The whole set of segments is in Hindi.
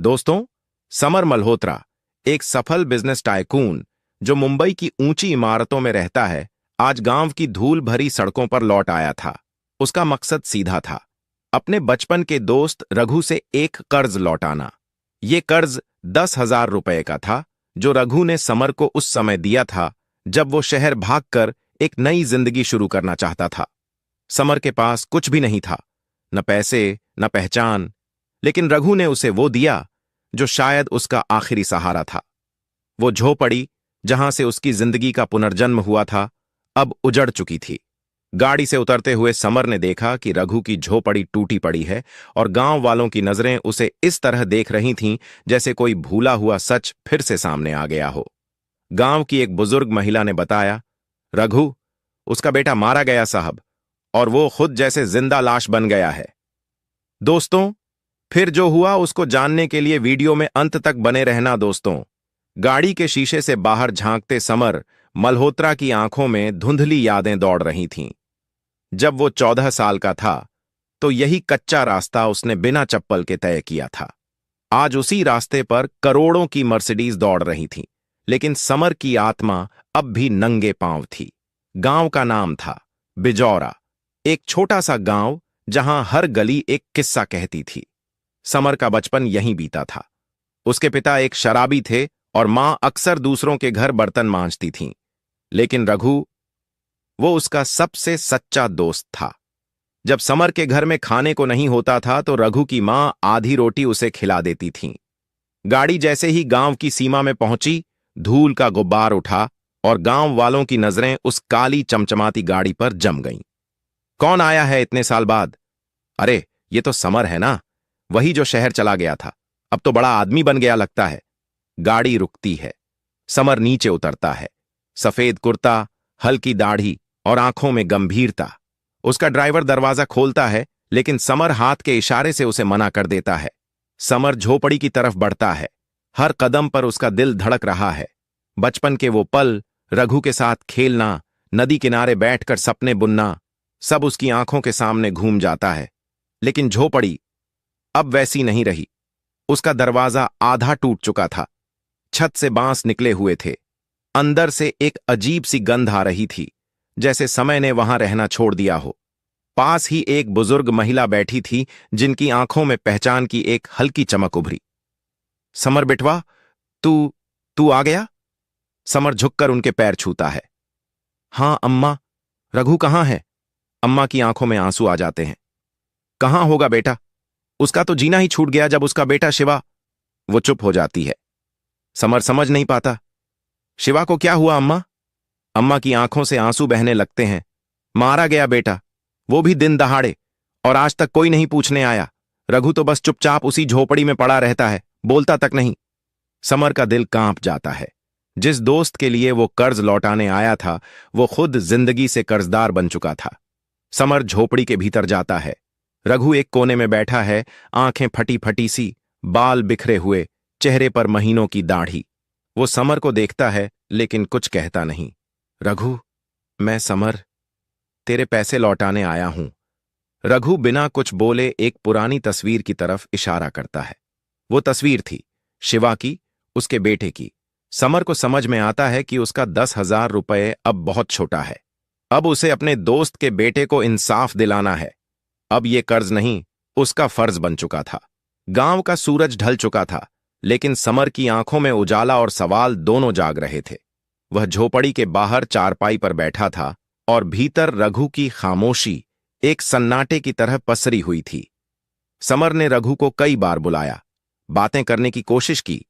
दोस्तों, समर मल्होत्रा एक सफल बिजनेस टाइकून जो मुंबई की ऊंची इमारतों में रहता है, आज गांव की धूल भरी सड़कों पर लौट आया था। उसका मकसद सीधा था, अपने बचपन के दोस्त रघु से एक कर्ज लौटाना। ये कर्ज 10,000 रुपए का था, जो रघु ने समर को उस समय दिया था जब वो शहर भागकर एक नई जिंदगी शुरू करना चाहता था। समर के पास कुछ भी नहीं था, न पैसे न पहचान, लेकिन रघु ने उसे वो दिया जो शायद उसका आखिरी सहारा था। वो झोपड़ी जहां से उसकी जिंदगी का पुनर्जन्म हुआ था, अब उजड़ चुकी थी। गाड़ी से उतरते हुए समर ने देखा कि रघु की झोपड़ी टूटी पड़ी है और गांव वालों की नजरें उसे इस तरह देख रही थीं जैसे कोई भूला हुआ सच फिर से सामने आ गया हो। गांव की एक बुजुर्ग महिला ने बताया, रघु, उसका बेटा मारा गया साहब, और वो खुद जैसे जिंदा लाश बन गया है। दोस्तों, फिर जो हुआ उसको जानने के लिए वीडियो में अंत तक बने रहना। दोस्तों, गाड़ी के शीशे से बाहर झांकते समर मल्होत्रा की आंखों में धुंधली यादें दौड़ रही थीं। जब वो 14 साल का था तो यही कच्चा रास्ता उसने बिना चप्पल के तय किया था। आज उसी रास्ते पर करोड़ों की मर्सिडीज दौड़ रही थी, लेकिन समर की आत्मा अब भी नंगे पांव थी। गांव का नाम था बिजौरा, एक छोटा सा गांव जहां हर गली एक किस्सा कहती थी। समर का बचपन यहीं बीता था। उसके पिता एक शराबी थे और मां अक्सर दूसरों के घर बर्तन मांजती थीं, लेकिन रघु, वो उसका सबसे सच्चा दोस्त था। जब समर के घर में खाने को नहीं होता था तो रघु की मां आधी रोटी उसे खिला देती थीं। गाड़ी जैसे ही गांव की सीमा में पहुंची, धूल का गुब्बार उठा और गांव वालों की नजरें उस काली चमचमाती गाड़ी पर जम गईं। कौन आया है इतने साल बाद? अरे, ये तो समर है ना, वही जो शहर चला गया था, अब तो बड़ा आदमी बन गया लगता है। गाड़ी रुकती है, समर नीचे उतरता है। सफेद कुर्ता, हल्की दाढ़ी और आंखों में गंभीरता। उसका ड्राइवर दरवाजा खोलता है, लेकिन समर हाथ के इशारे से उसे मना कर देता है। समर झोपड़ी की तरफ बढ़ता है। हर कदम पर उसका दिल धड़क रहा है। बचपन के वो पल, रघु के साथ खेलना, नदी किनारे बैठकर सपने बुनना, सब उसकी आंखों के सामने घूम जाता है। लेकिन झोपड़ी अब वैसी नहीं रही। उसका दरवाजा आधा टूट चुका था, छत से बांस निकले हुए थे, अंदर से एक अजीब सी गंध आ रही थी, जैसे समय ने वहां रहना छोड़ दिया हो। पास ही एक बुजुर्ग महिला बैठी थी, जिनकी आंखों में पहचान की एक हल्की चमक उभरी। समर बेटवा, तू तू आ गया? समर झुककर उनके पैर छूता है। हां अम्मा। रघु कहां है? अम्मा की आंखों में आंसू आ जाते हैं। कहां होगा बेटा? उसका तो जीना ही छूट गया जब उसका बेटा शिवा। वो चुप हो जाती है। समर समझ नहीं पाता। शिवा को क्या हुआ अम्मा? अम्मा की आंखों से आंसू बहने लगते हैं। मारा गया बेटा, वो भी दिन दहाड़े, और आज तक कोई नहीं पूछने आया। रघु तो बस चुपचाप उसी झोपड़ी में पड़ा रहता है, बोलता तक नहीं। समर का दिल कांप जाता है। जिस दोस्त के लिए वो कर्ज लौटाने आया था, वो खुद जिंदगी से कर्जदार बन चुका था। समर झोपड़ी के भीतर जाता है। रघु एक कोने में बैठा है, आंखें फटी फटी सी, बाल बिखरे हुए, चेहरे पर महीनों की दाढ़ी। वो समर को देखता है, लेकिन कुछ कहता नहीं। रघु, मैं समर, तेरे पैसे लौटाने आया हूं। रघु बिना कुछ बोले एक पुरानी तस्वीर की तरफ इशारा करता है। वो तस्वीर थी शिवा की, उसके बेटे की। समर को समझ में आता है कि उसका 10,000 रुपए अब बहुत छोटा है। अब उसे अपने दोस्त के बेटे को इंसाफ दिलाना है। अब ये कर्ज नहीं, उसका फर्ज बन चुका था। गांव का सूरज ढल चुका था, लेकिन समर की आंखों में उजाला और सवाल दोनों जाग रहे थे। वह झोपड़ी के बाहर चारपाई पर बैठा था और भीतर रघु की खामोशी एक सन्नाटे की तरह पसरी हुई थी। समर ने रघु को कई बार बुलाया, बातें करने की कोशिश की,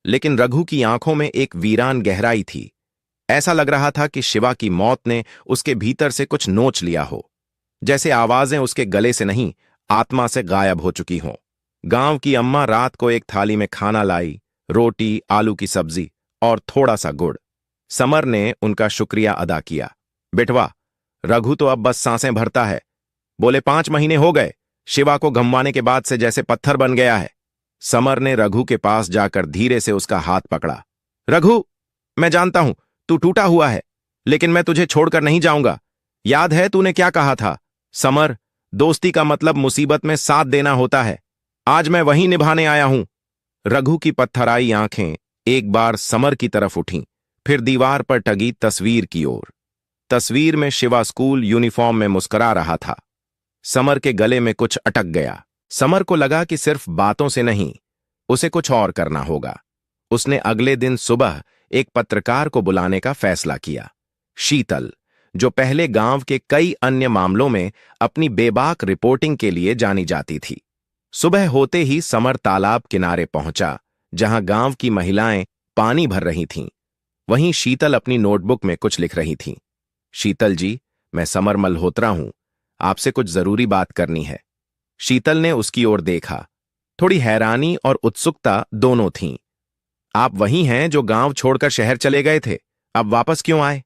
लेकिन रघु की आंखों में एक वीरान गहराई थी। ऐसा लग रहा था कि शिवा की मौत ने उसके भीतर से कुछ नोच लिया हो, जैसे आवाजें उसके गले से नहीं, आत्मा से गायब हो चुकी हों। गांव की अम्मा रात को एक थाली में खाना लाई, रोटी, आलू की सब्जी और थोड़ा सा गुड़। समर ने उनका शुक्रिया अदा किया। बेटवा, रघु तो अब बस सांसें भरता है। बोले 5 महीने हो गए, शिवा को गंवाने के बाद से जैसे पत्थर बन गया है। समर ने रघु के पास जाकर धीरे से उसका हाथ पकड़ा। रघु, मैं जानता हूं तू टूटा हुआ है, लेकिन मैं तुझे छोड़कर नहीं जाऊंगा। याद है तूने क्या कहा था? समर, दोस्ती का मतलब मुसीबत में साथ देना होता है। आज मैं वही निभाने आया हूं। रघु की पत्थराई आंखें एक बार समर की तरफ उठीं, फिर दीवार पर टंगी तस्वीर की ओर। तस्वीर में शिवा स्कूल यूनिफॉर्म में मुस्कुरा रहा था। समर के गले में कुछ अटक गया। समर को लगा कि सिर्फ बातों से नहीं, उसे कुछ और करना होगा। उसने अगले दिन सुबह एक पत्रकार को बुलाने का फैसला किया। शीतल, जो पहले गांव के कई अन्य मामलों में अपनी बेबाक रिपोर्टिंग के लिए जानी जाती थी। सुबह होते ही समर तालाब किनारे पहुंचा, जहां गांव की महिलाएं पानी भर रही थीं। वहीं शीतल अपनी नोटबुक में कुछ लिख रही थीं। शीतल जी, मैं समर मल्होत्रा हूं, आपसे कुछ जरूरी बात करनी है। शीतल ने उसकी ओर देखा। थोड़ी हैरानी और उत्सुकता दोनों थीं। आप वही हैं जो गांव छोड़कर शहर चले गए थे, अब वापस क्यों आए?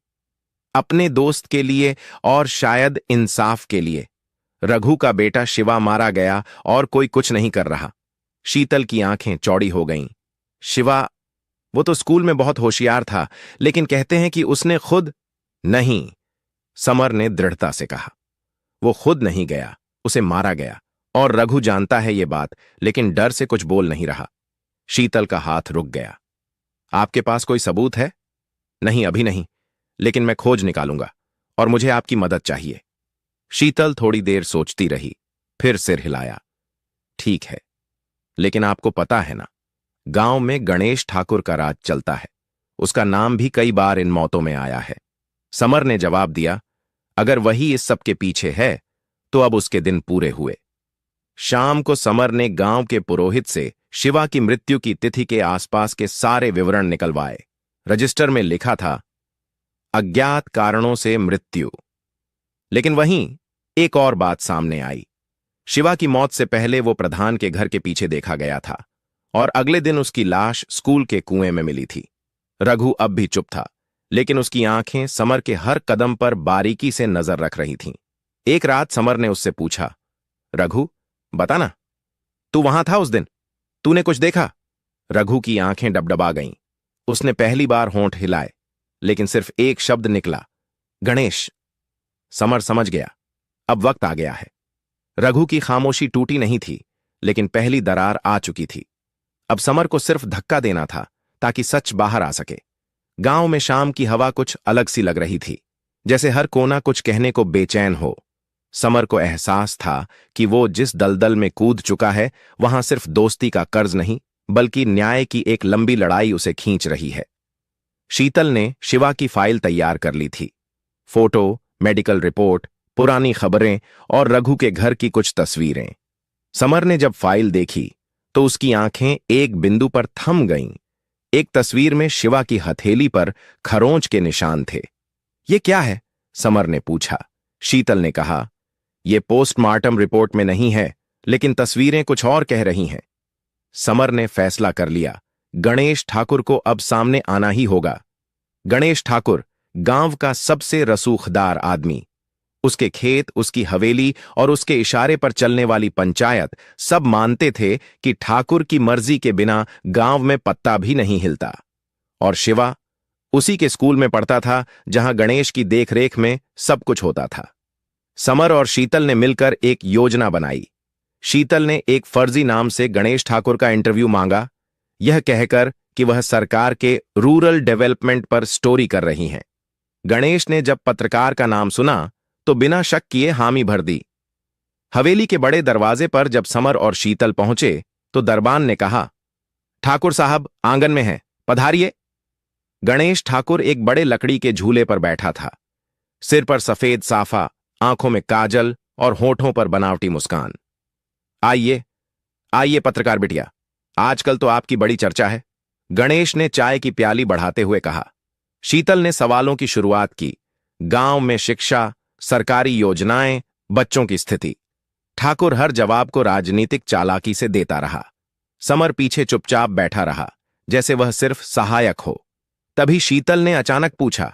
अपने दोस्त के लिए और शायद इंसाफ के लिए। रघु का बेटा शिवा मारा गया और कोई कुछ नहीं कर रहा। शीतल की आंखें चौड़ी हो गईं। शिवा, वो तो स्कूल में बहुत होशियार था, लेकिन कहते हैं कि उसने खुद। नहीं, समर ने दृढ़ता से कहा। वो खुद नहीं गया, उसे मारा गया, और रघु जानता है ये बात, लेकिन डर से कुछ बोल नहीं रहा। शीतल का हाथ रुक गया। आपके पास कोई सबूत है? नहीं, अभी नहीं, लेकिन मैं खोज निकालूंगा, और मुझे आपकी मदद चाहिए। शीतल थोड़ी देर सोचती रही, फिर सिर हिलाया। ठीक है, लेकिन आपको पता है ना, गांव में गणेश ठाकुर का राज चलता है। उसका नाम भी कई बार इन मौतों में आया है। समर ने जवाब दिया, अगर वही इस सब के पीछे है, तो अब उसके दिन पूरे हुए। शाम को समर ने गांव के पुरोहित से शिवा की मृत्यु की तिथि के आसपास के सारे विवरण निकलवाए। रजिस्टर में लिखा था, अज्ञात कारणों से मृत्यु। लेकिन वहीं एक और बात सामने आई। शिवा की मौत से पहले वो प्रधान के घर के पीछे देखा गया था, और अगले दिन उसकी लाश स्कूल के कुएं में मिली थी। रघु अब भी चुप था, लेकिन उसकी आंखें समर के हर कदम पर बारीकी से नजर रख रही थीं। एक रात समर ने उससे पूछा, रघु, बता ना, तू वहां था उस दिन? तूने कुछ देखा? रघु की आंखें डबडबा गईं। उसने पहली बार होंठ हिलाए, लेकिन सिर्फ एक शब्द निकला, गणेश। समर समझ गया, अब वक्त आ गया है। रघु की खामोशी टूटी नहीं थी, लेकिन पहली दरार आ चुकी थी। अब समर को सिर्फ धक्का देना था, ताकि सच बाहर आ सके। गांव में शाम की हवा कुछ अलग सी लग रही थी, जैसे हर कोना कुछ कहने को बेचैन हो। समर को एहसास था कि वो जिस दलदल में कूद चुका है, वहां सिर्फ दोस्ती का कर्ज नहीं, बल्कि न्याय की एक लंबी लड़ाई उसे खींच रही है। शीतल ने शिवा की फाइल तैयार कर ली थी। फोटो, मेडिकल रिपोर्ट, पुरानी खबरें और रघु के घर की कुछ तस्वीरें। समर ने जब फाइल देखी, तो उसकी आंखें एक बिंदु पर थम गईं। एक तस्वीर में शिवा की हथेली पर खरोंच के निशान थे। ये क्या है? समर ने पूछा। शीतल ने कहा, यह पोस्टमार्टम रिपोर्ट में नहीं है, लेकिन तस्वीरें कुछ और कह रही हैं। समर ने फैसला कर लिया, गणेश ठाकुर को अब सामने आना ही होगा। गणेश ठाकुर, गांव का सबसे रसूखदार आदमी। उसके खेत, उसकी हवेली और उसके इशारे पर चलने वाली पंचायत सब मानते थे कि ठाकुर की मर्जी के बिना गांव में पत्ता भी नहीं हिलता। और शिवा उसी के स्कूल में पढ़ता था, जहां गणेश की देखरेख में सब कुछ होता था। समर और शीतल ने मिलकर एक योजना बनाई। शीतल ने एक फर्जी नाम से गणेश ठाकुर का इंटरव्यू मांगा, यह कहकर कि वह सरकार के रूरल डेवलपमेंट पर स्टोरी कर रही हैं। गणेश ने जब पत्रकार का नाम सुना, तो बिना शक किए हामी भर दी। हवेली के बड़े दरवाजे पर जब समर और शीतल पहुंचे, तो दरबान ने कहा, ठाकुर साहब आंगन में हैं, पधारिए। गणेश ठाकुर एक बड़े लकड़ी के झूले पर बैठा था। सिर पर सफेद साफा, आंखों में काजल और होठों पर बनावटी मुस्कान। आइए आइए पत्रकार बिटिया, आजकल तो आपकी बड़ी चर्चा है, गणेश ने चाय की प्याली बढ़ाते हुए कहा। शीतल ने सवालों की शुरुआत की। गांव में शिक्षा, सरकारी योजनाएं, बच्चों की स्थिति। ठाकुर हर जवाब को राजनीतिक चालाकी से देता रहा। समर पीछे चुपचाप बैठा रहा, जैसे वह सिर्फ सहायक हो। तभी शीतल ने अचानक पूछा,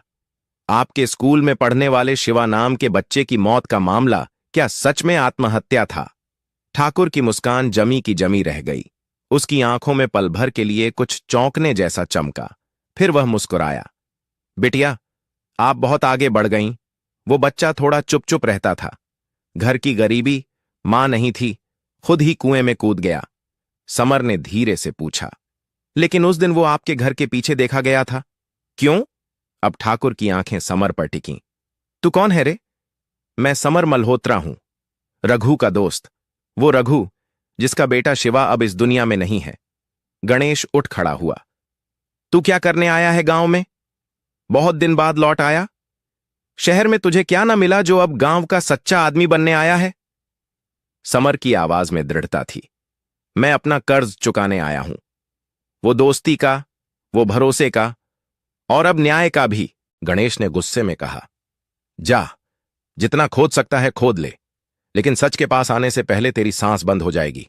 आपके स्कूल में पढ़ने वाले शिवा नाम के बच्चे की मौत का मामला क्या सच में आत्महत्या था? ठाकुर की मुस्कान जमी की जमी रह गई। उसकी आंखों में पल भर के लिए कुछ चौंकने जैसा चमका, फिर वह मुस्कुराया। बिटिया, आप बहुत आगे बढ़ गईं। वो बच्चा थोड़ा चुप चुप रहता था। घर की गरीबी, मां नहीं थी, खुद ही कुएं में कूद गया। समर ने धीरे से पूछा। लेकिन उस दिन वो आपके घर के पीछे देखा गया था। क्यों? अब ठाकुर की आंखें समर पर टिकीं। तू कौन है रे? मैं समर मल्होत्रा हूं, रघु का दोस्त। वो रघु जिसका बेटा शिवा अब इस दुनिया में नहीं है। गणेश उठ खड़ा हुआ। तू क्या करने आया है गांव में? बहुत दिन बाद लौट आया? शहर में तुझे क्या ना मिला जो अब गांव का सच्चा आदमी बनने आया है? समर की आवाज में दृढ़ता थी। मैं अपना कर्ज चुकाने आया हूं, वो दोस्ती का, वो भरोसे का, और अब न्याय का भी। गणेश ने गुस्से में कहा। जा, जितना खोद सकता है खोद ले, लेकिन सच के पास आने से पहले तेरी सांस बंद हो जाएगी।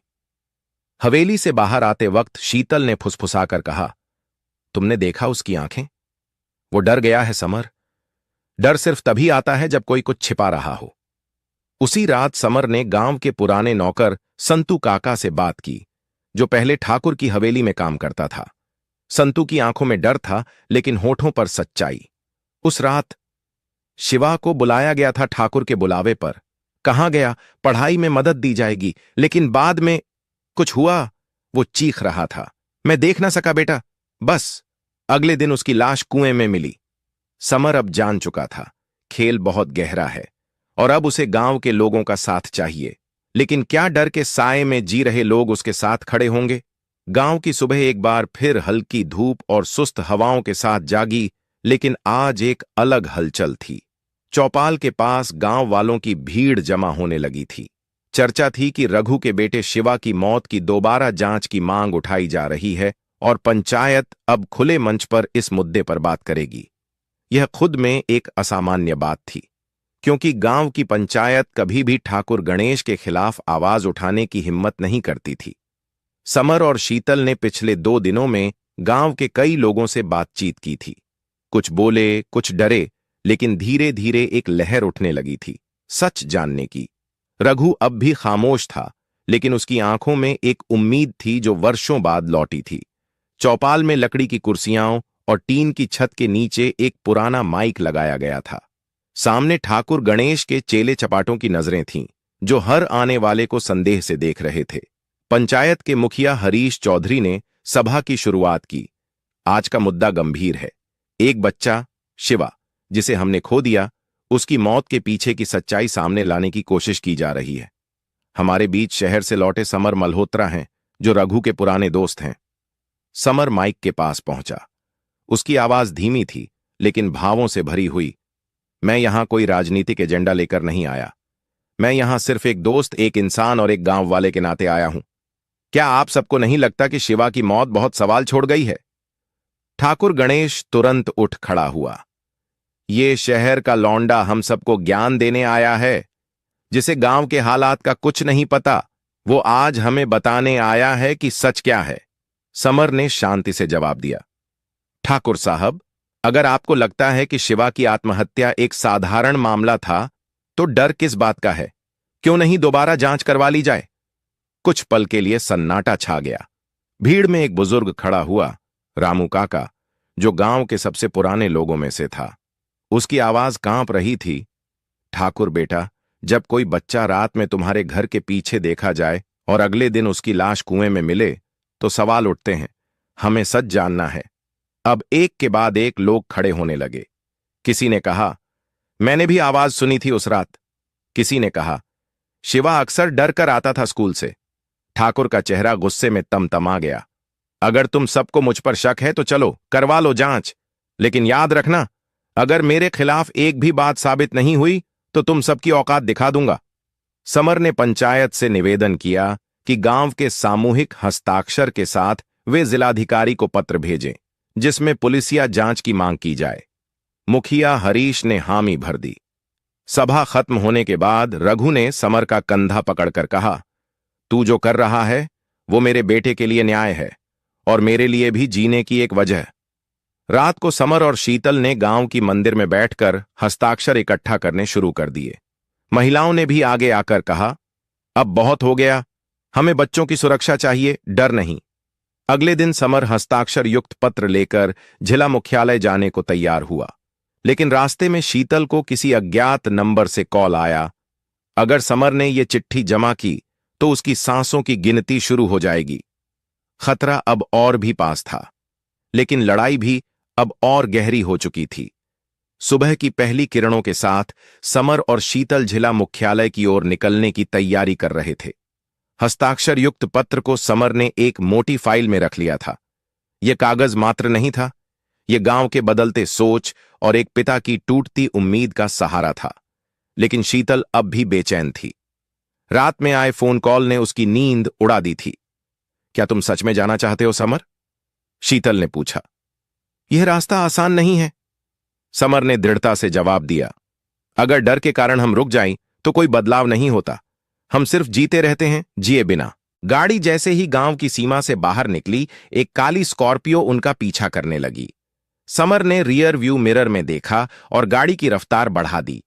हवेली से बाहर आते वक्त शीतल ने फुसफुसाकर कहा। तुमने देखा उसकी आंखें? वो डर गया है समर। डर सिर्फ तभी आता है जब कोई कुछ छिपा रहा हो। उसी रात समर ने गांव के पुराने नौकर संतू काका से बात की, जो पहले ठाकुर की हवेली में काम करता था। संतू की आंखों में डर था, लेकिन होठों पर सच्चाई। उस रात शिवा को बुलाया गया था ठाकुर के बुलावे पर। कहा गया पढ़ाई में मदद दी जाएगी, लेकिन बाद में कुछ हुआ। वो चीख रहा था, मैं देख ना सका बेटा। बस अगले दिन उसकी लाश कुएं में मिली। समर अब जान चुका था, खेल बहुत गहरा है और अब उसे गांव के लोगों का साथ चाहिए। लेकिन क्या डर के साए में जी रहे लोग उसके साथ खड़े होंगे? गांव की सुबह एक बार फिर हल्की धूप और सुस्त हवाओं के साथ जागी, लेकिन आज एक अलग हलचल थी। चौपाल के पास गांव वालों की भीड़ जमा होने लगी थी। चर्चा थी कि रघु के बेटे शिवा की मौत की दोबारा जांच की मांग उठाई जा रही है और पंचायत अब खुले मंच पर इस मुद्दे पर बात करेगी। यह खुद में एक असामान्य बात थी, क्योंकि गांव की पंचायत कभी भी ठाकुर गणेश के खिलाफ आवाज उठाने की हिम्मत नहीं करती थी। समर और शीतल ने पिछले 2 दिनों में गांव के कई लोगों से बातचीत की थी। कुछ बोले, कुछ डरे, लेकिन धीरे धीरे एक लहर उठने लगी थी सच जानने की। रघु अब भी खामोश था, लेकिन उसकी आंखों में एक उम्मीद थी जो वर्षों बाद लौटी थी। चौपाल में लकड़ी की कुर्सियां और टीन की छत के नीचे एक पुराना माइक लगाया गया था। सामने ठाकुर गणेश के चेले चपाटों की नजरें थीं, जो हर आने वाले को संदेह से देख रहे थे। पंचायत के मुखिया हरीश चौधरी ने सभा की शुरुआत की। आज का मुद्दा गंभीर है। एक बच्चा शिवा, जिसे हमने खो दिया, उसकी मौत के पीछे की सच्चाई सामने लाने की कोशिश की जा रही है। हमारे बीच शहर से लौटे समर मल्होत्रा हैं, जो रघु के पुराने दोस्त हैं। समर माइक के पास पहुंचा। उसकी आवाज धीमी थी, लेकिन भावों से भरी हुई। मैं यहां कोई राजनीतिक एजेंडा लेकर नहीं आया। मैं यहां सिर्फ एक दोस्त, एक इंसान और एक गांव वाले के नाते आया हूं। क्या आप सबको नहीं लगता कि शिवा की मौत बहुत सवाल छोड़ गई है? ठाकुर गणेश तुरंत उठ खड़ा हुआ। ये शहर का लौंडा हम सबको ज्ञान देने आया है, जिसे गांव के हालात का कुछ नहीं पता। वो आज हमें बताने आया है कि सच क्या है। समर ने शांति से जवाब दिया। ठाकुर साहब, अगर आपको लगता है कि शिवा की आत्महत्या एक साधारण मामला था, तो डर किस बात का है? क्यों नहीं दोबारा जांच करवा ली जाए? कुछ पल के लिए सन्नाटा छा गया। भीड़ में एक बुजुर्ग खड़ा हुआ, रामू काका, जो गांव के सबसे पुराने लोगों में से था। उसकी आवाज कांप रही थी। ठाकुर बेटा, जब कोई बच्चा रात में तुम्हारे घर के पीछे देखा जाए और अगले दिन उसकी लाश कुएं में मिले, तो सवाल उठते हैं। हमें सच जानना है। अब एक के बाद एक लोग खड़े होने लगे। किसी ने कहा, मैंने भी आवाज सुनी थी उस रात। किसी ने कहा, शिवा अक्सर डर कर आता था स्कूल से। ठाकुर का चेहरा गुस्से में तमतमा गया। अगर तुम सबको मुझ पर शक है तो चलो करवा लो जांच, लेकिन याद रखना, अगर मेरे खिलाफ एक भी बात साबित नहीं हुई तो तुम सबकी औकात दिखा दूंगा। समर ने पंचायत से निवेदन किया कि गांव के सामूहिक हस्ताक्षर के साथ वे जिलाधिकारी को पत्र भेजें, जिसमें पुलिसिया जांच की मांग की जाए। मुखिया हरीश ने हामी भर दी। सभा खत्म होने के बाद रघु ने समर का कंधा पकड़कर कहा, तू जो कर रहा है वो मेरे बेटे के लिए न्याय है और मेरे लिए भी जीने की एक वजह। रात को समर और शीतल ने गांव की मंदिर में बैठकर हस्ताक्षर इकट्ठा करने शुरू कर दिए। महिलाओं ने भी आगे आकर कहा, अब बहुत हो गया, हमें बच्चों की सुरक्षा चाहिए, डर नहीं। अगले दिन समर हस्ताक्षर युक्त पत्र लेकर जिला मुख्यालय जाने को तैयार हुआ, लेकिन रास्ते में शीतल को किसी अज्ञात नंबर से कॉल आया। अगर समर ने यह चिट्ठी जमा की तो उसकी सांसों की गिनती शुरू हो जाएगी। खतरा अब और भी पास था, लेकिन लड़ाई भी अब और गहरी हो चुकी थी। सुबह की पहली किरणों के साथ समर और शीतल जिला मुख्यालय की ओर निकलने की तैयारी कर रहे थे। हस्ताक्षर युक्त पत्र को समर ने एक मोटी फाइल में रख लिया था। यह कागज मात्र नहीं था, यह गांव के बदलते सोच और एक पिता की टूटती उम्मीद का सहारा था। लेकिन शीतल अब भी बेचैन थी। रात में आए फोन कॉल ने उसकी नींद उड़ा दी थी। क्या तुम सच में जाना चाहते हो समर? शीतल ने पूछा। यह रास्ता आसान नहीं है, समर ने दृढ़ता से जवाब दिया। अगर डर के कारण हम रुक जाएं तो कोई बदलाव नहीं होता। हम सिर्फ जीते रहते हैं, जिए बिना। गाड़ी जैसे ही गांव की सीमा से बाहर निकली, एक काली स्कॉर्पियो उनका पीछा करने लगी। समर ने रियर व्यू मिरर में देखा और गाड़ी की रफ्तार बढ़ा दी।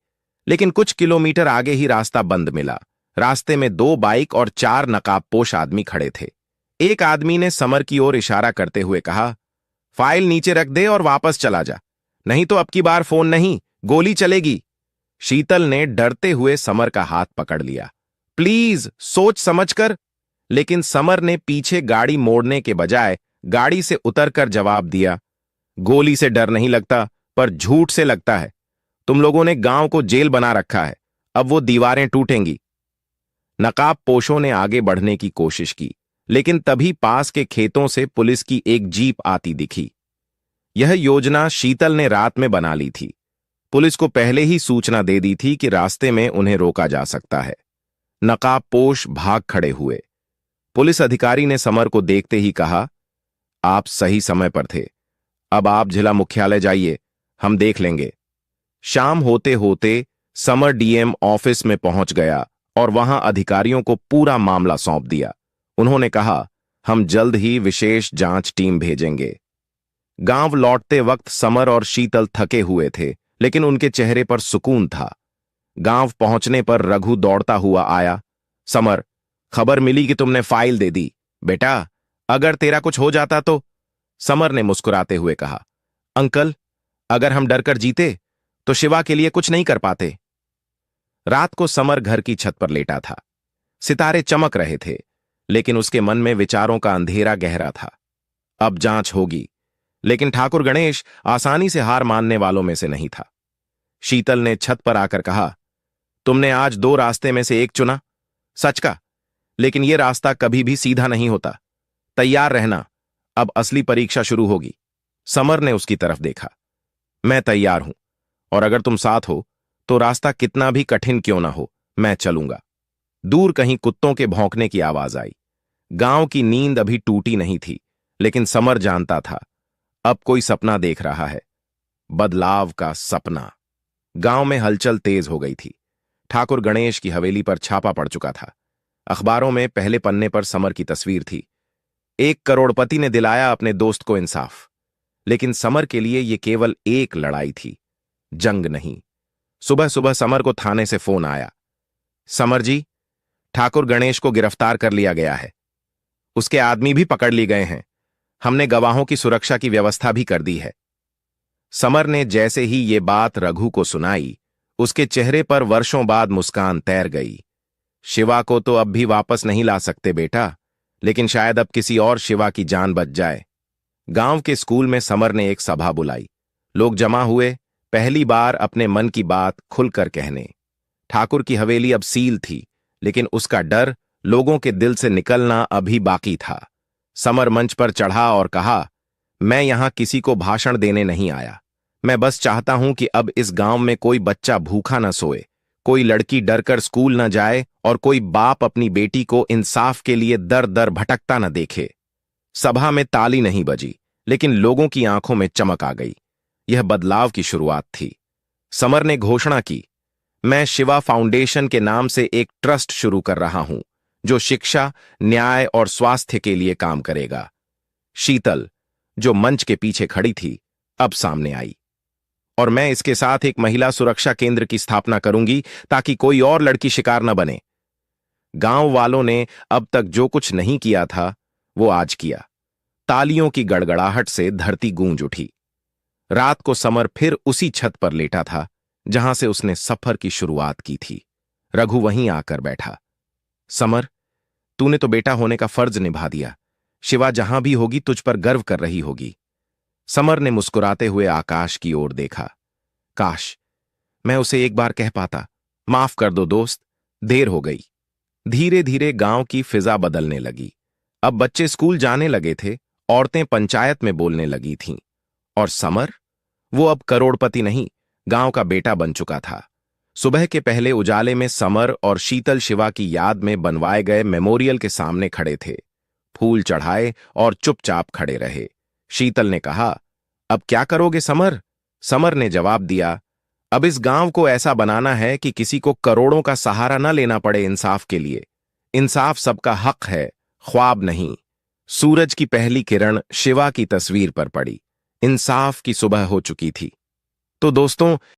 लेकिन कुछ किलोमीटर आगे ही रास्ता बंद मिला। रास्ते में 2 बाइक और 4 नकाबपोश आदमी खड़े थे। एक आदमी ने समर की ओर इशारा करते हुए कहा, फाइल नीचे रख दे और वापस चला जा, नहीं तो अब की बार फोन नहीं, गोली चलेगी। शीतल ने डरते हुए समर का हाथ पकड़ लिया। प्लीज सोच समझकर। लेकिन समर ने पीछे गाड़ी मोड़ने के बजाय गाड़ी से उतरकर जवाब दिया, गोली से डर नहीं लगता, पर झूठ से लगता है। तुम लोगों ने गांव को जेल बना रखा है, अब वो दीवारें टूटेंगी। नकाबपोशों ने आगे बढ़ने की कोशिश की, लेकिन तभी पास के खेतों से पुलिस की एक जीप आती दिखी। यह योजना शीतल ने रात में बना ली थी। पुलिस को पहले ही सूचना दे दी थी कि रास्ते में उन्हें रोका जा सकता है। नकाबपोश भाग खड़े हुए। पुलिस अधिकारी ने समर को देखते ही कहा, आप सही समय पर थे, अब आप जिला मुख्यालय जाइए, हम देख लेंगे। शाम होते होते समर डीएम ऑफिस में पहुंच गया और वहां अधिकारियों को पूरा मामला सौंप दिया। उन्होंने कहा, हम जल्द ही विशेष जांच टीम भेजेंगे। गांव लौटते वक्त समर और शीतल थके हुए थे, लेकिन उनके चेहरे पर सुकून था। गांव पहुंचने पर रघु दौड़ता हुआ आया। समर, खबर मिली कि तुमने फाइल दे दी। बेटा, अगर तेरा कुछ हो जाता तो? समर ने मुस्कुराते हुए कहा, अंकल, अगर हम डरकर जीते तो शिवा के लिए कुछ नहीं कर पाते। रात को समर घर की छत पर लेटा था। सितारे चमक रहे थे, लेकिन उसके मन में विचारों का अंधेरा गहरा था। अब जांच होगी, लेकिन ठाकुर गणेश आसानी से हार मानने वालों में से नहीं था। शीतल ने छत पर आकर कहा, तुमने आज 2 रास्ते में से एक चुना, सच का, लेकिन यह रास्ता कभी भी सीधा नहीं होता। तैयार रहना, अब असली परीक्षा शुरू होगी। समर ने उसकी तरफ देखा। मैं तैयार हूं, और अगर तुम साथ हो तो रास्ता कितना भी कठिन क्यों ना हो, मैं चलूंगा। दूर कहीं कुत्तों के भौंकने की आवाज आई। गांव की नींद अभी टूटी नहीं थी, लेकिन समर जानता था, अब कोई सपना देख रहा है, बदलाव का सपना। गांव में हलचल तेज हो गई थी। ठाकुर गणेश की हवेली पर छापा पड़ चुका था। अखबारों में पहले पन्ने पर समर की तस्वीर थी। एक करोड़पति ने दिलाया अपने दोस्त को इंसाफ। लेकिन समर के लिए यह केवल एक लड़ाई थी, जंग नहीं। सुबह सुबह समर को थाने से फोन आया। समर जी, ठाकुर गणेश को गिरफ्तार कर लिया गया है। उसके आदमी भी पकड़ लिए गए हैं। हमने गवाहों की सुरक्षा की व्यवस्था भी कर दी है। समर ने जैसे ही ये बात रघु को सुनाई, उसके चेहरे पर वर्षों बाद मुस्कान तैर गई। शिवा को तो अब भी वापस नहीं ला सकते बेटा, लेकिन शायद अब किसी और शिवा की जान बच जाए। गांव के स्कूल में समर ने एक सभा बुलाई। लोग जमा हुए, पहली बार अपने मन की बात खुलकर कहने। ठाकुर की हवेली अब सील थी, लेकिन उसका डर लोगों के दिल से निकलना अभी बाकी था। समर मंच पर चढ़ा और कहा, मैं यहां किसी को भाषण देने नहीं आया। मैं बस चाहता हूं कि अब इस गांव में कोई बच्चा भूखा न सोए, कोई लड़की डरकर स्कूल न जाए और कोई बाप अपनी बेटी को इंसाफ के लिए दर दर भटकता न देखे। सभा में ताली नहीं बजी, लेकिन लोगों की आंखों में चमक आ गई। यह बदलाव की शुरुआत थी। समर ने घोषणा की, मैं शिवा फाउंडेशन के नाम से एक ट्रस्ट शुरू कर रहा हूं, जो शिक्षा, न्याय और स्वास्थ्य के लिए काम करेगा। शीतल, जो मंच के पीछे खड़ी थी, अब सामने आई। और मैं इसके साथ एक महिला सुरक्षा केंद्र की स्थापना करूंगी, ताकि कोई और लड़की शिकार न बने। गांव वालों ने अब तक जो कुछ नहीं किया था, वो आज किया। तालियों की गड़गड़ाहट से धरती गूंज उठी। रात को समर फिर उसी छत पर लेटा था, जहां से उसने सफर की शुरुआत की थी। रघु वहीं आकर बैठा। समर, तूने तो बेटा होने का फर्ज निभा दिया। शिवा जहां भी होगी तुझ पर गर्व कर रही होगी। समर ने मुस्कुराते हुए आकाश की ओर देखा। काश मैं उसे एक बार कह पाता, माफ कर दो दोस्त, देर हो गई। धीरे धीरे गांव की फिजा बदलने लगी। अब बच्चे स्कूल जाने लगे थे, औरतें पंचायत में बोलने लगी थीं। और समर, वो अब करोड़पति नहीं, गांव का बेटा बन चुका था। सुबह के पहले उजाले में समर और शीतल शिवा की याद में बनवाए गए मेमोरियल के सामने खड़े थे। फूल चढ़ाए और चुपचाप खड़े रहे। शीतल ने कहा, अब क्या करोगे समर? समर ने जवाब दिया, अब इस गांव को ऐसा बनाना है कि किसी को करोड़ों का सहारा न लेना पड़े इंसाफ के लिए। इंसाफ सबका हक है, ख्वाब नहीं। सूरज की पहली किरण शिवा की तस्वीर पर पड़ी। इंसाफ की सुबह हो चुकी थी। तो दोस्तों,